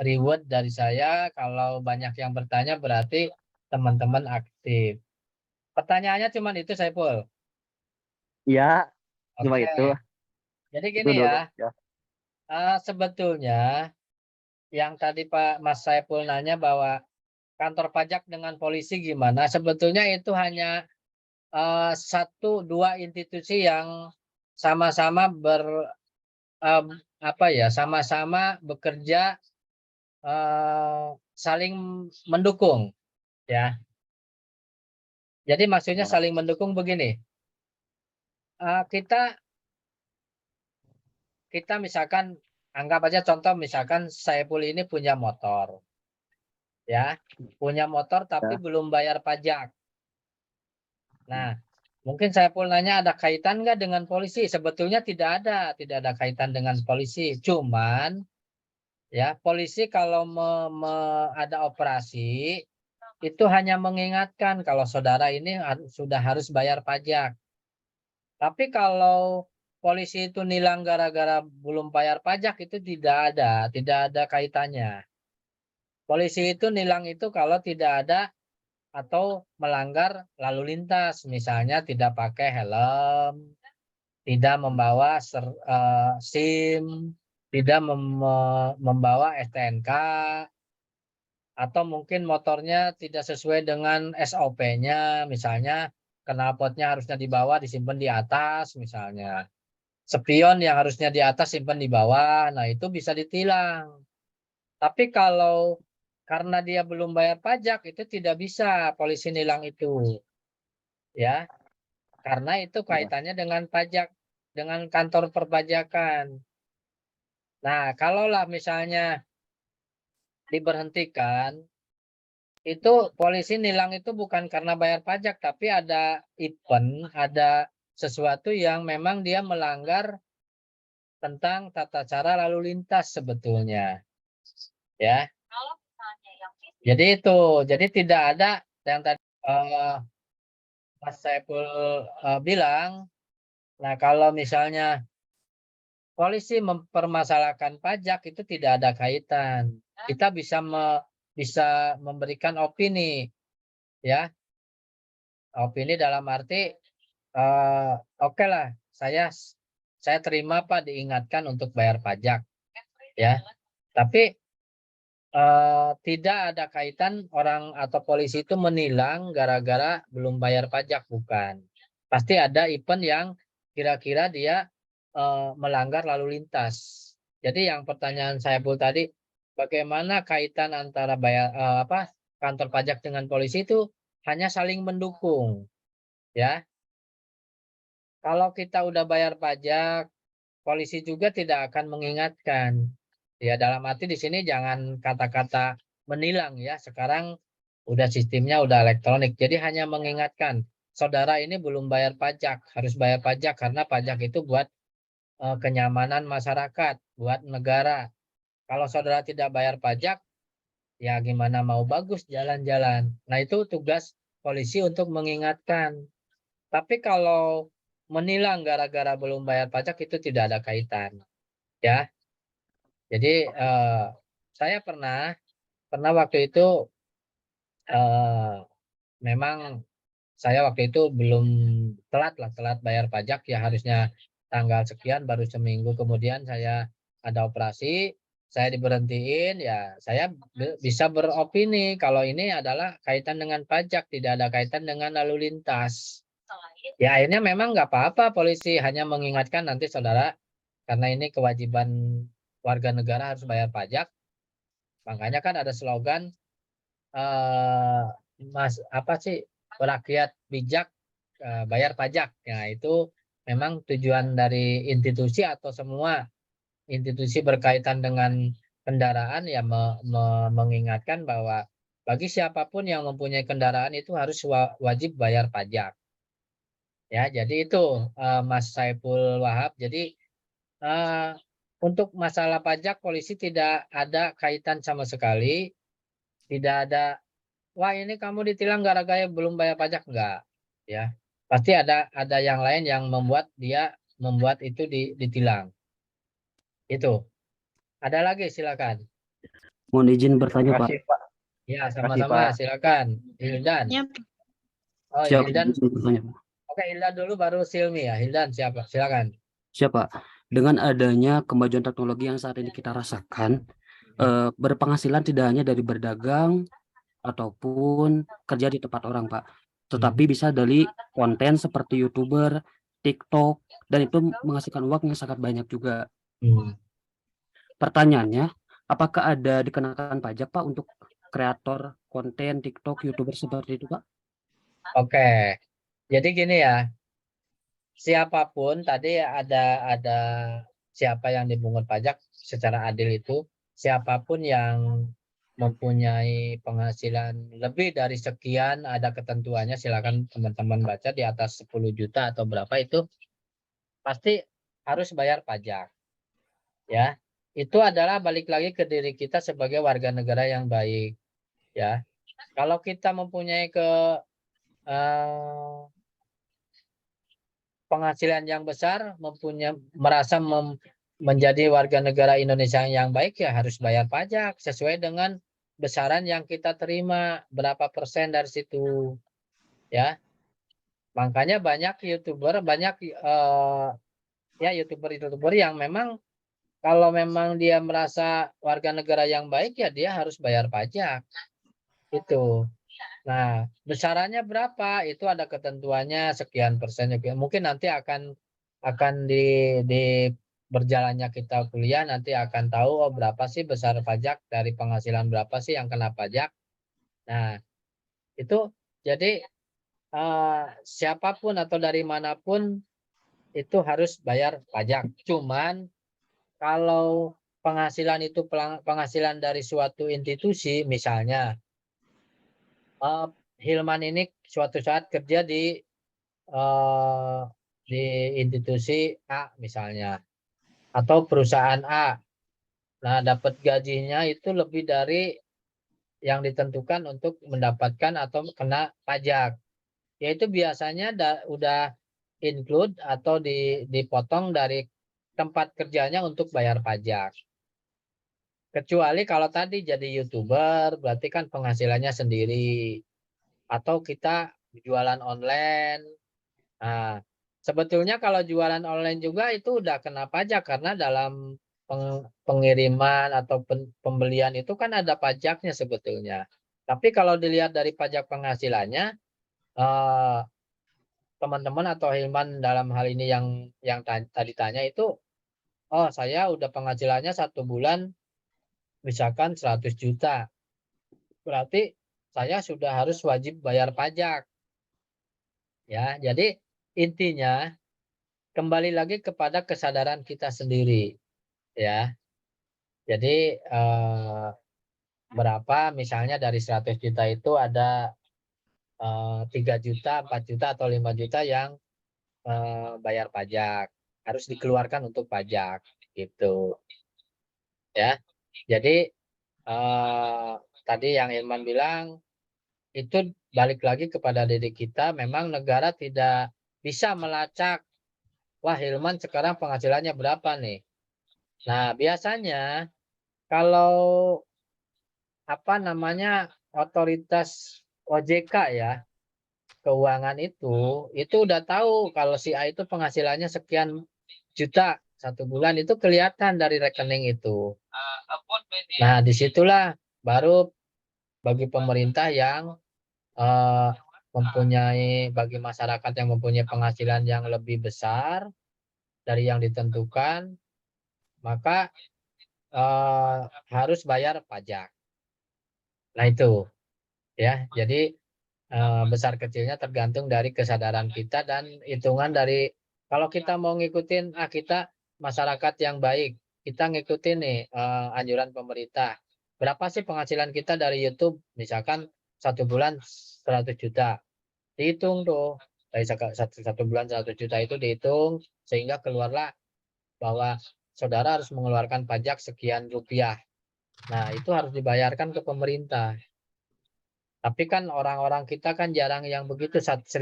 reward dari saya. Kalau banyak yang bertanya berarti teman-teman aktif. Pertanyaannya cuma itu Saiful. Iya, cuma Oke. itu. Jadi Itu gini dulu. ya. Ya. Sebetulnya yang tadi Pak Mas Saiful nanya bahwa kantor pajak dengan polisi gimana? Sebetulnya itu hanya satu dua institusi yang sama-sama sama-sama bekerja saling mendukung ya. Jadi maksudnya Oh, saling mendukung begini. Kita misalkan anggap aja contoh misalkan Saiful ini punya motor. Ya, punya motor tapi belum bayar pajak. Nah, mungkin Saiful nanya ada kaitan nggak dengan polisi? Sebetulnya tidak ada kaitan dengan polisi. Cuman ya, polisi kalau ada operasi itu hanya mengingatkan kalau saudara ini sudah harus bayar pajak. Tapi kalau polisi itu nilang gara-gara belum bayar pajak itu tidak ada kaitannya. Polisi itu nilang itu kalau tidak ada atau melanggar lalu lintas, misalnya tidak pakai helm, tidak membawa SIM, tidak membawa STNK, atau mungkin motornya tidak sesuai dengan SOP-nya, misalnya knalpotnya harusnya di bawah disimpan di atas, misalnya spion yang harusnya di atas simpan di bawah, nah itu bisa ditilang. Tapi kalau karena dia belum bayar pajak itu tidak bisa polisi nilang itu, ya, karena itu kaitannya dengan pajak, dengan kantor perpajakan. Nah, kalaulah misalnya diberhentikan, itu polisi nilang itu bukan karena bayar pajak, tapi ada event, ada sesuatu yang memang dia melanggar tentang tata cara lalu lintas sebetulnya, ya. Kalau misalnya yang fisik, Jadi itu, jadi tidak ada yang tadi Mas Saiful bilang. Nah, kalau misalnya polisi mempermasalahkan pajak itu tidak ada kaitan. Kita bisa memberikan opini, ya. Opini dalam arti oke lah, saya terima Pak diingatkan untuk bayar pajak, ya. Tapi tidak ada kaitan orang atau polisi itu menilang gara-gara belum bayar pajak, bukan. Pasti ada event yang kira-kira dia melanggar lalu lintas. Jadi yang pertanyaan saya tadi, bagaimana kaitan antara kantor pajak dengan polisi itu hanya saling mendukung, ya. Kalau kita udah bayar pajak, polisi juga tidak akan mengingatkan. Ya, dalam arti di sini jangan kata-kata menilang ya. Sekarang udah sistemnya udah elektronik. Jadi hanya mengingatkan, saudara ini belum bayar pajak, harus bayar pajak karena pajak itu buat kenyamanan masyarakat, buat negara. Kalau saudara tidak bayar pajak, ya gimana mau bagus jalan-jalan. Nah, itu tugas polisi untuk mengingatkan. Tapi kalau menilang gara-gara belum bayar pajak itu tidak ada kaitan, ya. Jadi saya pernah waktu itu memang saya waktu itu belum telat bayar pajak, ya harusnya tanggal sekian, baru seminggu kemudian saya ada operasi, saya diberhentiin, ya saya bisa beropini kalau ini adalah kaitan dengan pajak, tidak ada kaitan dengan lalu lintas. selain Ya akhirnya memang nggak apa-apa, polisi hanya mengingatkan nanti saudara, karena ini kewajiban warga negara harus bayar pajak. Makanya kan ada slogan rakyat bijak bayar pajak. Nah, itu memang tujuan dari institusi atau semua institusi berkaitan dengan kendaraan ya mengingatkan bahwa bagi siapapun yang mempunyai kendaraan itu harus wajib bayar pajak. Ya, jadi itu Mas Saiful Wahab. Jadi untuk masalah pajak polisi tidak ada kaitan sama sekali, tidak ada wah ini kamu ditilang gara-gara belum bayar pajak, enggak, ya. Pasti ada yang lain yang membuat itu ditilang. Itu. Ada lagi silakan. Mohon izin bertanya, Terima Pak. kasih, Pak. Ya, Terima kasih, sama-sama Pak. silakan. Hildan. Ya, Oh, Siap, Hildan. izin bertanya, Pak. Oke, Hildan dulu baru Silmi ya. Hildan siapa? Silakan. Siap, Pak. Dengan adanya kemajuan teknologi yang saat ini kita rasakan, berpenghasilan tidak hanya dari berdagang ataupun kerja di tempat orang, Pak. Tetapi bisa dari konten seperti YouTuber, TikTok, dan itu menghasilkan uang yang sangat banyak juga. Pertanyaannya, apakah ada dikenakan pajak, Pak, untuk kreator konten TikTok, YouTuber seperti itu, Pak? Oke. Jadi gini ya. Siapapun tadi ada siapa yang dipungut pajak secara adil itu siapapun yang mempunyai penghasilan lebih dari sekian, ada ketentuannya, silakan teman-teman baca di atas 10 juta atau berapa itu pasti harus bayar pajak. Ya, itu adalah balik lagi ke diri kita sebagai warga negara yang baik. Ya, kalau kita mempunyai eh, penghasilan yang besar, merasa menjadi warga negara Indonesia yang baik, ya harus bayar pajak sesuai dengan besaran yang kita terima, berapa persen dari situ. Ya, makanya banyak YouTuber, ya YouTuber yang memang kalau memang dia merasa warga negara yang baik, ya dia harus bayar pajak. Itu. Nah, besarannya berapa? Itu ada ketentuannya sekian persen. Mungkin nanti akan di berjalannya kita kuliah nanti akan tahu oh berapa sih besar pajak dari penghasilan berapa sih yang kena pajak. Nah, itu jadi siapapun atau dari manapun itu harus bayar pajak. Cuman kalau penghasilan itu penghasilan dari suatu institusi, misalnya Hilman ini suatu saat kerja di institusi A misalnya atau perusahaan A. Nah, dapat gajinya itu lebih dari yang ditentukan untuk mendapatkan atau kena pajak. Yaitu biasanya udah include atau dipotong dari tempat kerjanya untuk bayar pajak. Kecuali kalau tadi jadi YouTuber, berarti kan penghasilannya sendiri. Atau kita jualan online. Nah, sebetulnya kalau jualan online juga itu udah kena pajak karena dalam pengiriman atau pembelian itu kan ada pajaknya sebetulnya. Tapi kalau dilihat dari pajak penghasilannya, teman-teman atau Hilman dalam hal ini yang tadi tanya itu, oh saya udah penghasilannya 1 bulan misalkan 100 juta. Berarti saya sudah harus wajib bayar pajak. Ya, jadi intinya kembali lagi kepada kesadaran kita sendiri, ya. Jadi berapa misalnya dari 100 juta itu ada 3 juta, 4 juta atau 5 juta yang bayar pajak, harus dikeluarkan untuk pajak gitu, ya. Jadi tadi yang Ilman bilang itu balik lagi kepada diri kita, memang negara tidak bisa melacak, wah Hilman sekarang penghasilannya berapa nih. Nah, biasanya kalau otoritas OJK ya, keuangan itu udah tahu kalau si A itu penghasilannya sekian juta 1 bulan, itu kelihatan dari rekening itu. Nah, disitulah baru bagi pemerintah yang bagi masyarakat yang mempunyai penghasilan yang lebih besar dari yang ditentukan, maka harus bayar pajak. Nah itu ya, jadi besar kecilnya tergantung dari kesadaran kita dan hitungan dari, kalau kita mau ngikutin kita masyarakat yang baik, kita ngikutin nih anjuran pemerintah. Berapa sih penghasilan kita dari YouTube? Misalkan 1 bulan 100 juta. Dihitung tuh dari satu bulan 100 juta itu dihitung sehingga keluarlah bahwa saudara harus mengeluarkan pajak sekian rupiah. Nah, itu harus dibayarkan ke pemerintah. Tapi kan orang-orang kita kan jarang yang begitu, 1001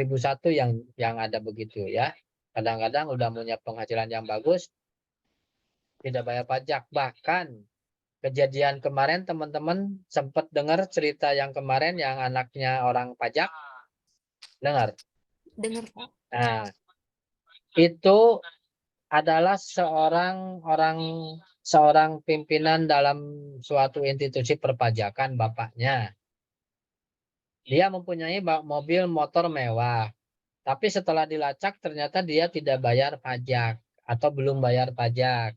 yang ada begitu ya. Kadang-kadang udah punya penghasilan yang bagus, tidak bayar pajak. Bahkan kejadian kemarin teman-teman sempat dengar cerita yang kemarin yang anaknya orang pajak? Dengar? Dengar, Pak. Nah, itu adalah seorang pimpinan dalam suatu institusi perpajakan, bapaknya. Dia mempunyai mobil motor mewah. Tapi setelah dilacak ternyata dia tidak bayar pajak atau belum bayar pajak.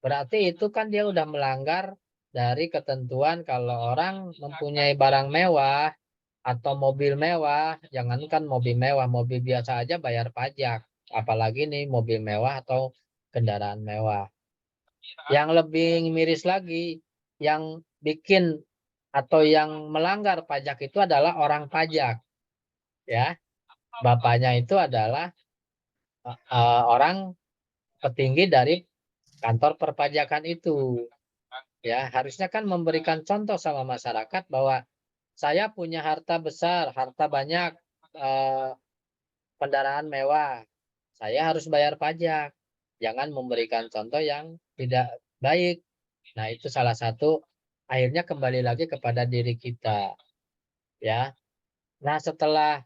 Berarti itu kan dia udah melanggar dari ketentuan kalau orang mempunyai barang mewah atau mobil mewah, jangankan mobil mewah, mobil biasa aja bayar pajak. Apalagi nih mobil mewah atau kendaraan mewah. Yang lebih miris lagi, yang bikin atau yang melanggar pajak itu adalah orang pajak, ya. Bapaknya itu adalah orang petinggi dari kantor perpajakan itu, ya. Harusnya kan memberikan contoh sama masyarakat bahwa saya punya harta besar, harta banyak, kendaraan mewah, saya harus bayar pajak. Jangan memberikan contoh yang tidak baik. Nah, itu salah satu, akhirnya kembali lagi kepada diri kita, ya. Nah, setelah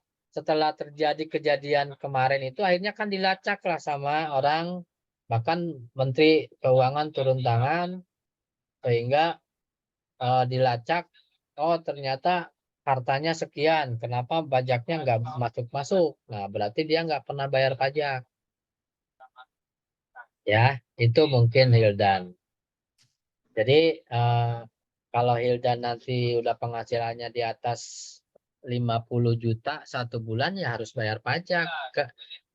terjadi kejadian kemarin itu, akhirnya kan dilacak lah sama orang, bahkan Menteri Keuangan turun tangan, sehingga dilacak, oh ternyata hartanya sekian, kenapa pajaknya nggak masuk-masuk. Nah, berarti dia nggak pernah bayar pajak. Ya, itu mungkin Hildan. Jadi kalau Hildan nanti udah penghasilannya di atas 50 juta satu bulan, ya harus bayar pajak.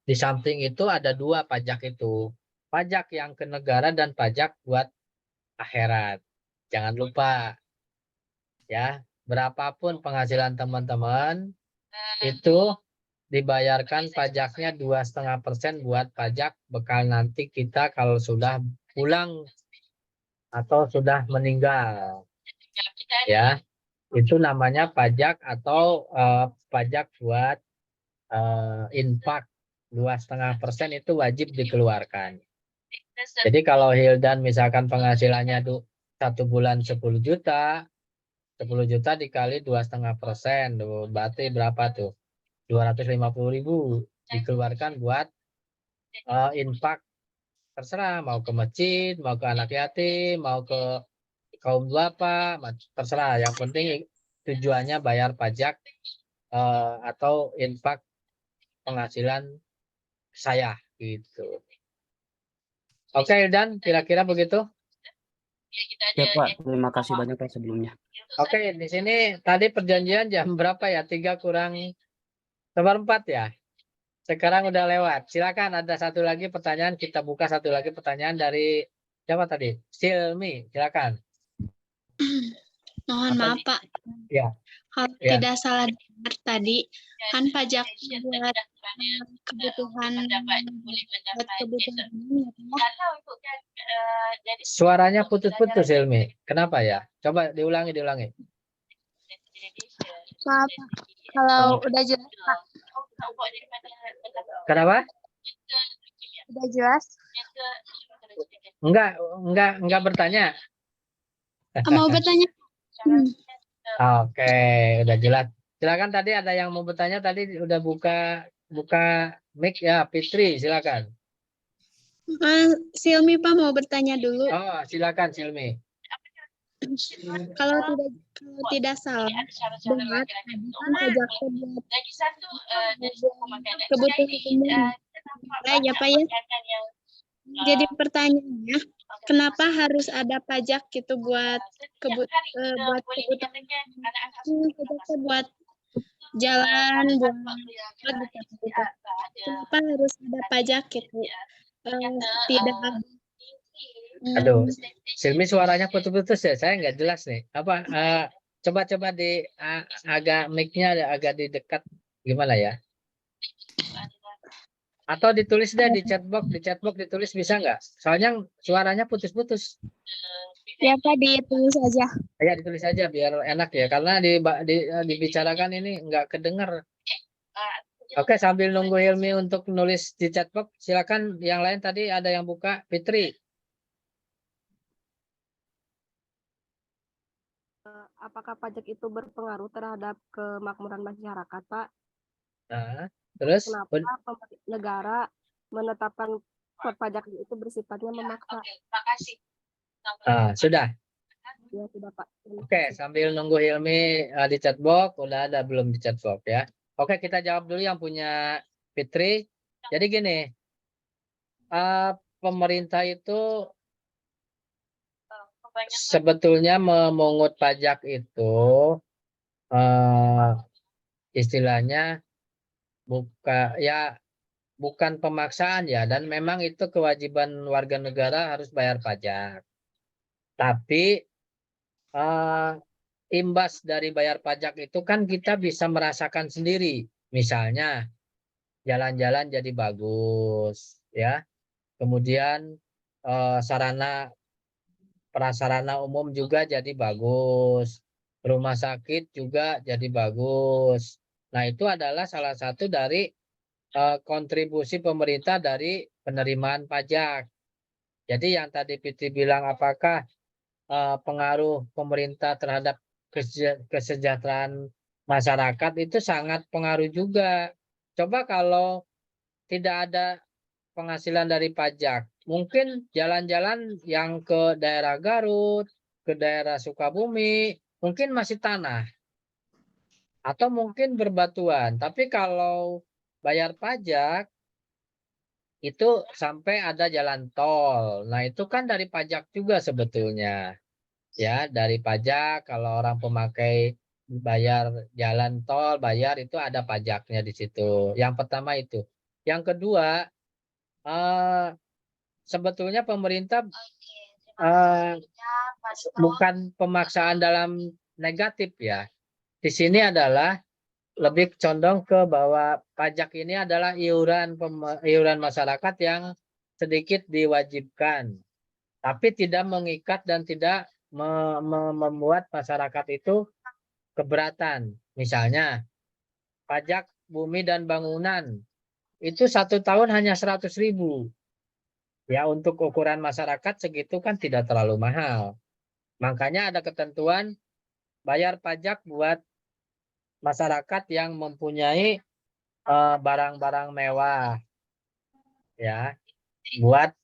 Di samping itu ada dua pajak itu. Pajak yang ke negara dan pajak buat akhirat. Jangan lupa, ya, berapapun penghasilan teman-teman, itu dibayarkan pajaknya 2,5% buat pajak bekal nanti kita kalau sudah pulang atau sudah meninggal, ya. Itu namanya pajak atau pajak buat infak. 2,5% itu wajib dikeluarkan. Jadi kalau Hildan misalkan penghasilannya satu bulan 10 juta, 10 juta dikali 2,5%, berarti berapa tuh? 250.000 dikeluarkan buat infak. Terserah, mau ke masjid, mau ke anak yatim, mau ke kaum duafa, terserah. Yang penting tujuannya bayar pajak atau infak penghasilan saya gitu. Oke, Dan, kira-kira begitu. Ya Pak, terima kasih banyak Pak sebelumnya. Oke, di sini tadi perjanjian jam berapa ya? 3 kurang 1/4 ya. Sekarang udah lewat. Silakan, ada satu lagi pertanyaan. Kita buka satu lagi pertanyaan dari siapa tadi? Silmi, silakan. Mohon maaf Pak, Ya. kalau Ya. tidak salah dengar tadi, kan pajak buat kebutuhan umum, ya. Suaranya putus-putus, Silmi. Kenapa ya? Coba diulangi. Maaf, Pak. Kalau udah jelas Pak. Kenapa? Udah jelas? Enggak bertanya. Mau bertanya? Oke, udah jelas. Silakan, tadi ada yang mau bertanya, tadi udah buka mic ya, Fitri, silakan. Silmi Pak mau bertanya dulu. Oh, silakan Silmi. Kalau tidak salah dengar kan pajak buat kebutuhan umum ya Pak ya. Jadi pertanyaannya, kenapa harus ada pajak gitu buat kebutuhan buat jalan, buat kenapa harus ada pajak gitu? Tidak. Aduh, Silmi suaranya putus-putus ya, saya nggak jelas nih. Apa? Coba di agak mic-nya agak di dekat, gimana ya? Atau ditulis deh di chatbox ditulis, bisa nggak? Soalnya suaranya putus-putus. Ya Pak, ditulis aja. Ya, ditulis aja biar enak ya, karena dibicarakan ini nggak kedengar. Oke, sambil nunggu Hilmi untuk nulis di chatbox, silakan yang lain. Tadi ada yang buka, Fitri. Apakah pajak itu berpengaruh terhadap kemakmuran masyarakat, Pak? Nah, terus Kenapa negara menetapkan perpajakan itu bersifatnya memaksa? sudah. Ya, sudah Pak. Oke, sambil nunggu Hilmi di chatbox, udah ada belum di chatbox ya? Oke, kita jawab dulu yang punya Fitri. Jadi gini, pemerintah itu sebetulnya memungut pajak itu istilahnya buka ya, bukan pemaksaan ya, dan memang itu kewajiban warga negara harus bayar pajak. Tapi imbas dari bayar pajak itu kan kita bisa merasakan sendiri. Misalnya jalan-jalan jadi bagus, ya. Kemudian sarana prasarana umum juga jadi bagus. Rumah sakit juga jadi bagus. Nah, itu adalah salah satu dari kontribusi pemerintah dari penerimaan pajak. Jadi yang tadi Fitri bilang apakah pengaruh pemerintah terhadap kesejahteraan masyarakat itu sangat pengaruh juga. Coba kalau tidak ada penghasilan dari pajak, mungkin jalan-jalan yang ke daerah Garut, ke daerah Sukabumi, mungkin masih tanah atau mungkin berbatuan. Tapi kalau bayar pajak itu sampai ada jalan tol. Nah, itu kan dari pajak juga sebetulnya. Ya, dari pajak kalau orang pemakai bayar jalan tol, bayar itu ada pajaknya di situ. Yang pertama itu. Yang kedua, eh, sebetulnya pemerintah bukan pemaksaan dalam negatif ya. Di sini adalah lebih condong ke bahwa pajak ini adalah iuran masyarakat yang sedikit diwajibkan, tapi tidak mengikat dan tidak membuat masyarakat itu keberatan. Misalnya pajak bumi dan bangunan itu 1 tahun hanya 100.000. Ya, untuk ukuran masyarakat segitu kan tidak terlalu mahal. Makanya ada ketentuan bayar pajak buat masyarakat yang mempunyai barang-barang mewah, ya, buat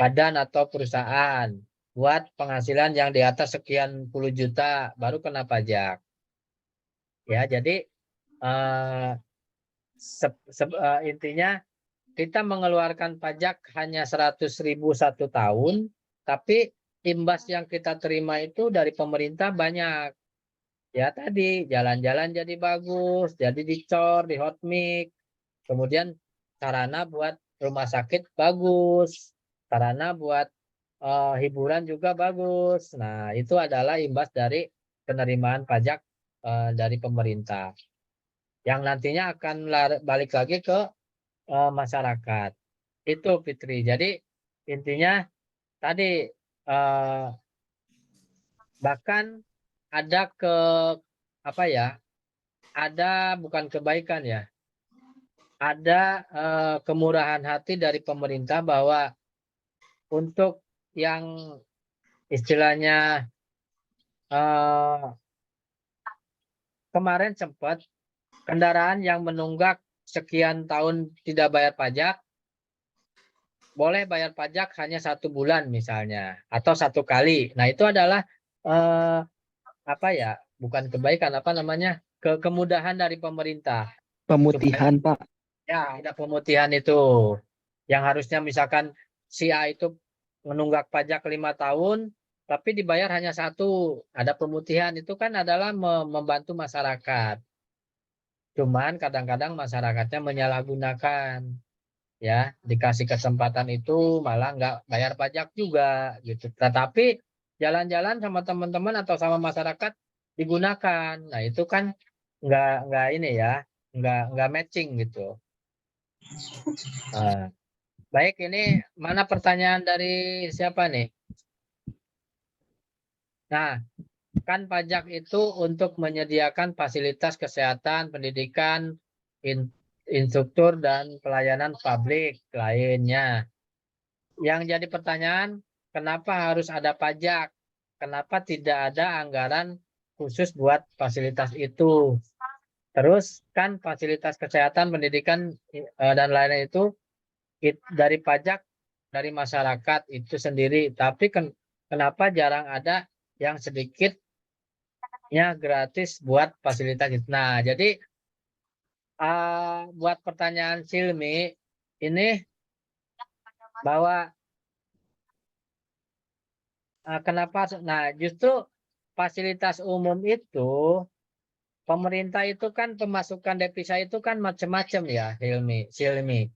badan atau perusahaan, buat penghasilan yang di atas sekian puluh juta baru kena pajak. Ya, jadi intinya kita mengeluarkan pajak hanya 100.000 1 tahun, tapi imbas yang kita terima itu dari pemerintah banyak. Ya tadi jalan-jalan jadi bagus, jadi dicor, di hotmix, kemudian sarana buat rumah sakit bagus, sarana buat hiburan juga bagus. Nah, itu adalah imbas dari penerimaan pajak dari pemerintah yang nantinya akan balik lagi ke masyarakat. Itu Fitri. Jadi intinya tadi bahkan ada apa ya? Ada bukan kebaikan ya. Ada kemurahan hati dari pemerintah bahwa untuk yang istilahnya kemarin sempat kendaraan yang menunggak sekian tahun tidak bayar pajak, boleh bayar pajak hanya 1 bulan misalnya, atau 1 kali. Nah, itu adalah apa ya? Bukan kebaikan, apa namanya? Kemudahan dari pemerintah. Pemutihan, Pak. Ya, ada pemutihan itu. Yang harusnya misalkan si A itu menunggak pajak 5 tahun, tapi dibayar hanya 1. Ada pemutihan, itu kan adalah membantu masyarakat. Cuman kadang-kadang masyarakatnya menyalahgunakan. Ya, dikasih kesempatan itu malah nggak bayar pajak juga gitu. Tetapi jalan-jalan sama teman-teman atau sama masyarakat digunakan. Nah, itu kan nggak ini ya, nggak matching gitu. Nah, baik, ini mana pertanyaan dari siapa nih? Nah, kan pajak itu untuk menyediakan fasilitas kesehatan, pendidikan, instruktur, dan pelayanan publik lainnya. Yang jadi pertanyaan, kenapa harus ada pajak? Kenapa tidak ada anggaran khusus buat fasilitas itu? Terus kan fasilitas kesehatan, pendidikan, dan lain-lain itu dari pajak dari masyarakat itu sendiri. Tapi kenapa jarang ada yang sedikitnya gratis buat fasilitas itu? Nah, jadi buat pertanyaan Silmi ini bahwa kenapa? Nah, justru fasilitas umum itu pemerintah itu kan pemasukan devisa itu kan macam-macam ya, Silmi.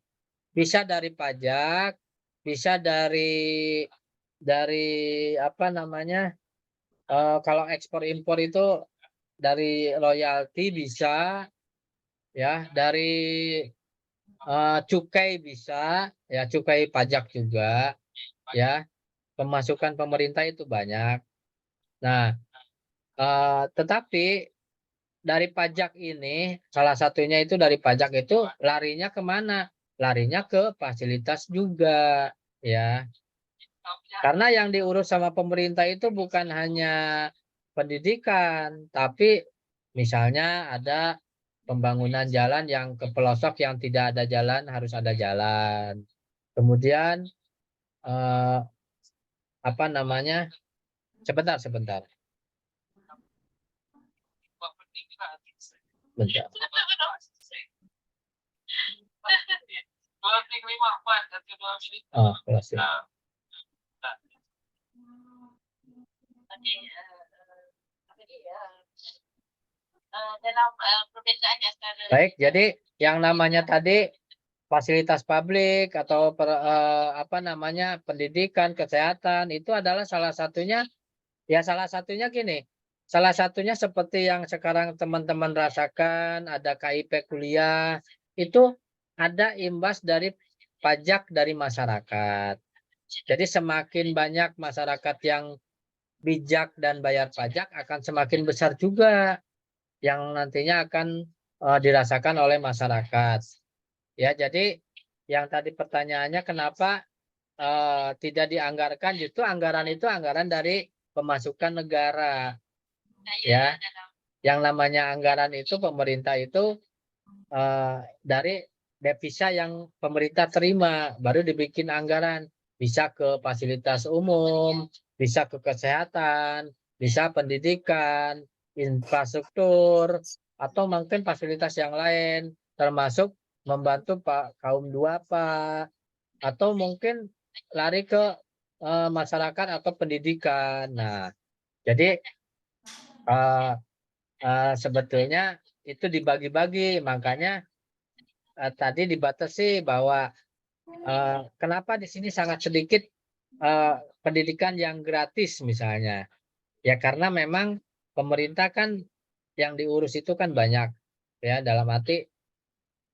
Bisa dari pajak, bisa dari apa namanya? Kalau ekspor impor itu dari royalti bisa, ya, dari cukai bisa, ya, cukai pajak juga, ya. Pemasukan pemerintah itu banyak. Nah, tetapi dari pajak ini, salah satunya itu dari pajak itu larinya kemana? Larinya ke fasilitas juga, ya. Karena yang diurus sama pemerintah itu bukan hanya pendidikan, tapi misalnya ada pembangunan jalan yang ke pelosok yang tidak ada jalan, harus ada jalan. Kemudian apa namanya? Sebentar. Bentar. Oh, closing. Dalam perbedaannya secara Baik, jadi yang namanya tadi fasilitas publik atau apa namanya pendidikan, kesehatan itu adalah salah satunya, ya salah satunya gini. Salah satunya seperti yang sekarang teman-teman rasakan, ada KIP kuliah, itu ada imbas dari pajak dari masyarakat. Jadi semakin banyak masyarakat yang bijak dan bayar pajak, akan semakin besar juga yang nantinya akan dirasakan oleh masyarakat. Ya, jadi yang tadi pertanyaannya kenapa tidak dianggarkan, justru anggaran itu anggaran dari pemasukan negara. Ya, yang namanya anggaran itu pemerintah itu dari devisa yang pemerintah terima, baru dibikin anggaran. Bisa ke fasilitas umum, bisa ke kesehatan, bisa pendidikan, infrastruktur, atau mungkin fasilitas yang lain, termasuk membantu kaum duafa, atau mungkin lari ke masyarakat atau pendidikan. Nah, jadi sebetulnya itu dibagi-bagi, makanya tadi dibatasi bahwa kenapa di sini sangat sedikit pendidikan yang gratis misalnya. Ya karena memang pemerintah kan yang diurus itu kan banyak, ya, dalam arti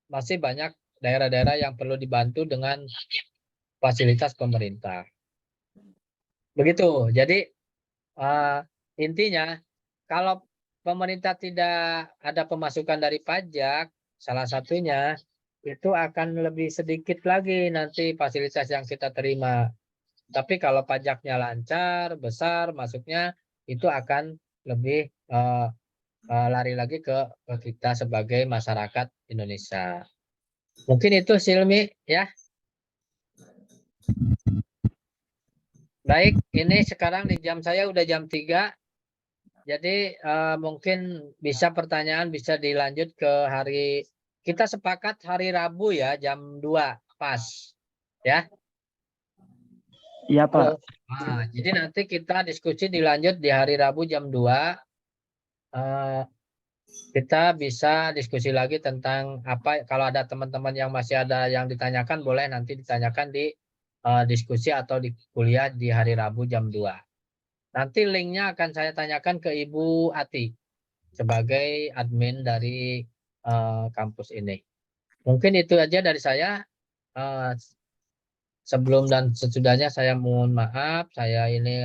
masih banyak daerah-daerah yang perlu dibantu dengan fasilitas pemerintah. Begitu. Jadi intinya kalau pemerintah tidak ada pemasukan dari pajak, salah satunya itu akan lebih sedikit lagi nanti fasilitas yang kita terima. Tapi kalau pajaknya lancar, besar masuknya, itu akan lebih lari lagi ke kita sebagai masyarakat Indonesia. Mungkin itu Silmi ya. Baik, ini sekarang di jam saya udah jam 3. Jadi mungkin bisa pertanyaan bisa dilanjut ke hari, kita sepakat hari Rabu ya jam 2 pas. Ya. Iya, Pak. Nah, jadi nanti kita diskusi dilanjut di hari Rabu jam 2. Kita bisa diskusi lagi tentang apa, kalau ada teman-teman yang masih ada yang ditanyakan, boleh nanti ditanyakan di diskusi atau di kuliah di hari Rabu jam 2. Nanti linknya akan saya tanyakan ke Ibu Ati sebagai admin dari kampus ini. Mungkin itu aja dari saya. Sebelum dan sesudahnya saya mohon maaf, saya ini